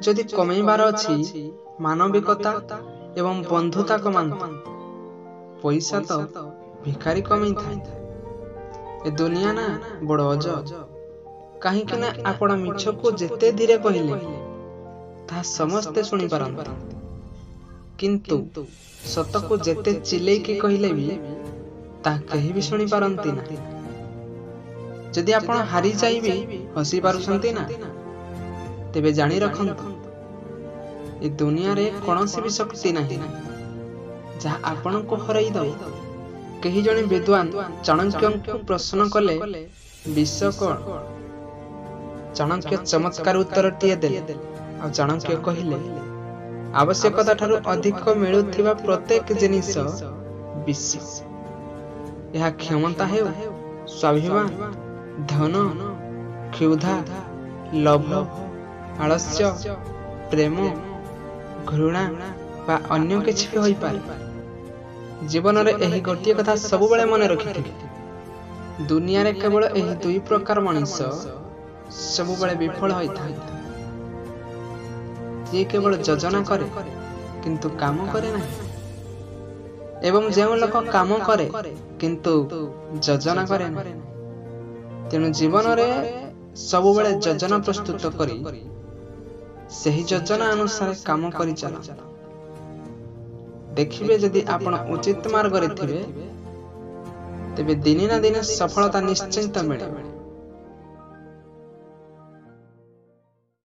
जदि कमेबार अछि मानविकता एवं बंधुता कमांतु। पैसा तो भिखारी कमई थाए। ए दुनिया ना बड़ अजब। कहीं ना आपण मिछ को जेते धीरे कहले ता समस्ते सुनी पारंत, किंतु सत को जेते चिल्लै के कहले भी ता कहीं भी सुनी पारंती ना। जदि आपण हारी जाइबे हसी पारुसंती ना, तेबे जानी रखंतु ए दुनिया रे कोनोसी भी शक्ति नहीं जहा आपण को हराई दो। कही जने विद्वान चाणक्य को प्रश्न कले विश्व कोण? चाणक्य चमत्कार उत्तर टिए देले। आ चाणक्य कहिले आवश्यकता ठारू अधिक मिलुथिबा प्रत्येक जिनिस विश्व। यह क्षमता है, स्वाभिमान, धन, क्षुधा, लोभ, आलस्य, प्रेम, घृणा बा अन्य किछि भी होई पारे। जीवन रे एही गोटिए कथा सब बेले मन रखिथिबे। दुनिया रे केवल एही दुई प्रकार मनुष्य सब बेले विफल होई थाए। जे केवल योजना करे किंतु काम करे नहीं, एवं जेउ लोक काम करे किंतु योजना करे नहीं। तेणु जीवन रे सब बेले योजना प्रस्तुत करी सही योजना अनुसार काम करी चला। देखिबे जदि आपण उचित मार्ग रे थिबे तेबे दिने ना दिने सफलता निश्चिंत मिले।